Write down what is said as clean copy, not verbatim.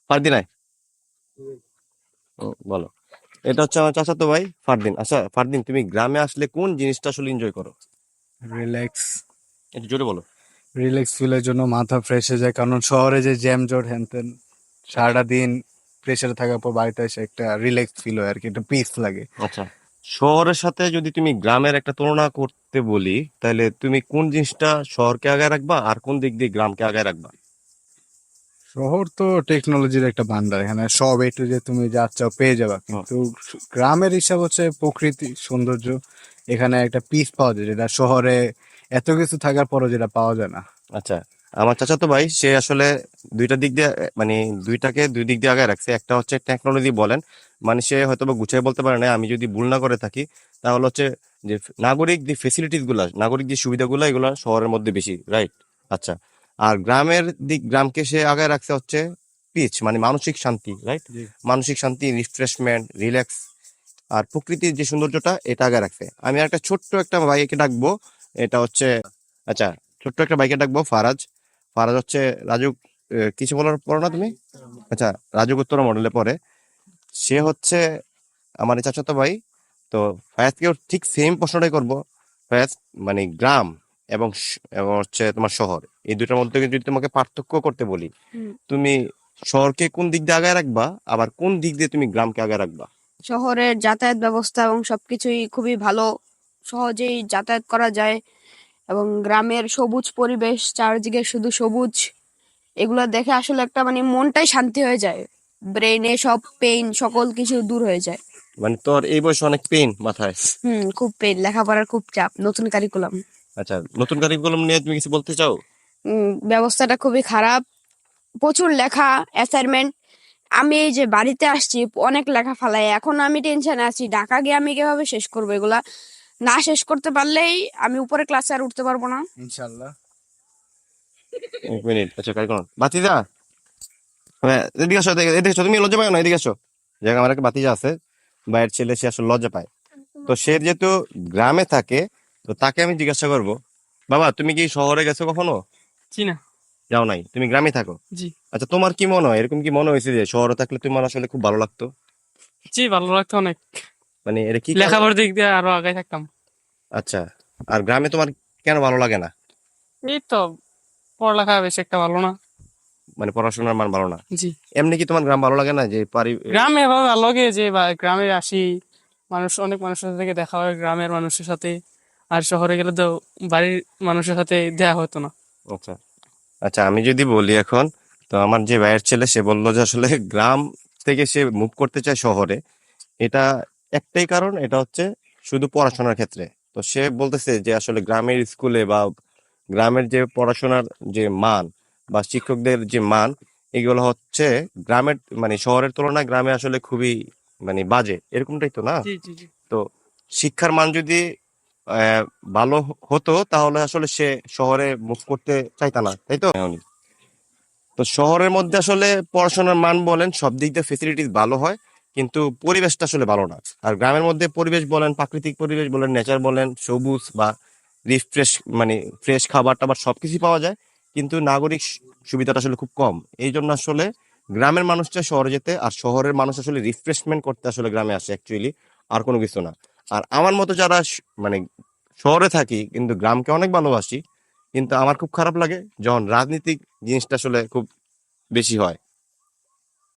ফারদিন আয়। বলো। এটা হচ্ছে আমার চাচাতো ভাই ফারদিন। আচ্ছা ফারদিন, তুমি গ্রামে আসলে কোন জিনিসটা আসলে এনজয় করো? রিল্যাক্স। একটু জোরে বলো। রিল্যাক্স ফিলের জন্য মাথা ফ্রেশ হয়ে যায়, কারণ শহরে যে জ্যাম জট হ্যানতেন সারাটা দিন প্রেশারে থাকার পর বাড়িতে এসে একটা রিল্যাক্স ফিল হয় আর কি, একটা পিস লাগে। আচ্ছা, শহরের সাথে যদি তুমি গ্রামের একটা তুলনা করতে বলি, তাহলে তুমি কোন জিনিসটা শহরকে আগায় রাখবা আর কোন দিক দিয়ে গ্রামকে আগায় রাখবা? শহর তো টেকনোলজির একটা ভান্ডার, এখানে সব একটু যে তুমি যা চাও পেয়ে যাবা, হুম, কিন্তু গ্রামের হিসাব হচ্ছে প্রকৃতি সৌন্দর্য। এখানে একটা পিস পাওয়া যায় যেটা শহরে এত কিছু থাকার পরও যেটা পাওয়া যায় না। আচ্ছা, আমার চাচাতো ভাই সে আসলে দুইটা দিক দিয়ে মানে দুইটাকে দুই দিক দিয়ে আগায় রাখছে। একটা হচ্ছে টেকনোলজি বলেন, মানে সে হয়তো বা গুছিয়ে বলতে পারে না, আমি যদি ভুল না করে থাকি তাহলে হচ্ছে যে নাগরিক যে ফেসিলিটিস গুলা, নাগরিক যে সুবিধাগুলো, এগুলা শহরের মধ্যে বেশি, রাইট? আচ্ছা, আর গ্রামের দিক, গ্রামকে সে আগায় রাখছে হচ্ছে পিচ, মানে মানসিক শান্তি, রাইট? জি। মানসিক শান্তি, রিফ্রেশমেন্ট, রিল্যাক্স আর প্রকৃতির যে সৌন্দর্যটা, এটা আগে রাখছে। আমি একটা ছোট্ট একটা বাইকে ডাকবো, এটা হচ্ছে, আচ্ছা, ছোট্ট একটা বাইকে ডাকবো ফারাজ। ফারাজ হচ্ছে রাজু, কিছু বলার পড়ো না তুমি? আচ্ছা, রাজুক উত্তরা মডেলে পড়ে। সে হচ্ছে আমার এই চাচাতো ভাই। তো ফায়াজকেও ঠিক সেম প্রশ্নটাই করবো। ফায়াজ, মানে গ্রাম এবং হচ্ছে তোমার শহর, এই দুটোর মধ্যে যদি তোমাকে পার্থক্য করতে বলি, তুমি শহরকে কোন দিক দিয়ে আগায় রাখবা, আবার কোন দিক দিয়ে তুমি গ্রামকে আগায় রাখবা? শহরের যাতায়াত ব্যবস্থা এবং সবকিছুই খুবই ভালো, সহজেই যাতায়াত করা যায়। এবং গ্রামের সবুজ পরিবেশ, চারদিকে শুধু সবুজ, এগুলো দেখে আসলে একটা মানে মনটাই শান্তি হয়ে যায়, ব্রেনে সব পেইন সকল কিছু দূর হয়ে যায়। মানে তোর এই বয়সে অনেক পেইন মাথায়। খুব পেইন, লেখাপড়ার খুব চাপ, নতুন কারিকুলাম। আচ্ছা, নতুন কারিকুলাম নিয়ে তুমি কিছু বলতে চাও? ব্যবস্থাটা খুবই খারাপ, প্রচুর লেখা, অ্যাসাইনমেন্ট। আমি এই যে বাড়িতে আসছি অনেক লেখা ফালাই, এখন আমি টেনশনে আছি ঢাকা গিয়ে আমি কিভাবে শেষ করবো এগুলা। না শেষ করতে পারলেই আমি উপরে ক্লাসে আর উঠতে পারবো না। ইনশাল্লাহ। এক মিনিট, আচ্ছা কারিকুলাম বাতিজা, হ্যাঁ এদিকে আসো, এদিকে আসো, তুমি লজ্জা পাও না, এদিকে আসো। যাক, আমার একটা বাতিজা আছে, ভাইয়ের ছেলে, সে আসলে লজ্জা পায়। তো সে যেহেতু গ্রামে থাকে, তো তাকে আমি জিজ্ঞাসা করব, বাবা তুমি কি শহরে গেছো কখনো? জি না। যাও নাই, তুমি গ্রামে থাকো। জি। আচ্ছা, তোমার কি মনে হয়, এরকম কি মনে হয়েছে যে শহরে থাকলে তোমার আসলে খুব ভালো লাগতো? জি, ভালো লাগতো অনেক। মানে এটা কি কারণ? লেখাপড়ার দিক দিয়ে আরো আগে থাকতাম। আচ্ছা, আর গ্রামে তোমার কেন ভালো লাগে না? এই তো পড়ালেখা বেশি একটা ভালো না। মানে পড়াশোনার মান ভালো না? জি। এমনি কি তোমার গ্রাম ভালো লাগে না, যে গ্রামে এভাবে ভালো লাগে যে গ্রামে আসি, অনেক মানুষের সাথে থেকে দেখা হয় গ্রামের মানুষের সাথে। আর শহরে গেলে তো বাড়ির মানুষের সাথে দেখা হতো না। আচ্ছা, আচ্ছা, আমি যদি বলি এখন, তো আমার যে ভাইয়ের ছেলে সে বললো যে আসলে গ্রাম থেকে সে মুভ করতে চায় শহরে। এটা একটাই কারণ, এটা হচ্ছে শুধু পড়াশোনার ক্ষেত্রে। তো সে বলতেছে যে আসলে গ্রামের স্কুলে বা গ্রামের যে পড়াশোনার যে মান বা শিক্ষকদের যে মান, এগুলো হচ্ছে গ্রামের মানে শহরের তুলনায় গ্রামে আসলে খুবই মানে বাজে, এরকমটাই তো না? জি, জি, জি। তো শিক্ষার মান যদি আহ, ভালো হতো তাহলে আসলে সে শহরে মুভ করতে চাইতা না, তাই তো? তো শহরের মধ্যে আসলে পড়াশোনার মান বলেন, সব দিক দিয়ে ফেসিলিটিস ভালো হয়, কিন্তু পরিবেশটা আসলে ভালো না। আর গ্রামের মধ্যে পরিবেশ বলেন, প্রাকৃতিক পরিবেশ বলেন, নেচার বলেন, সবুজ বা রিফ্রেশ, মানে ফ্রেশ খাবার টাবার সবকিছু পাওয়া যায়, কিন্তু নাগরিক সুবিধাটা আসলে খুব কম। এই জন্য আসলে গ্রামের মানুষটা শহরে যেতে, আর শহরের মানুষ আসলে রিফ্রেশমেন্ট করতে আসলে গ্রামে আসে অ্যাকচুয়ালি, আর কোনো কিছু না। আর আমার মতো যারা মানে শহরে থাকি কিন্তু গ্রামকে অনেক ভালোবাসি, কিন্তু আমার খুব খারাপ লাগে যখন রাজনীতিক জিনিসটা আসলে খুব বেশি হয়।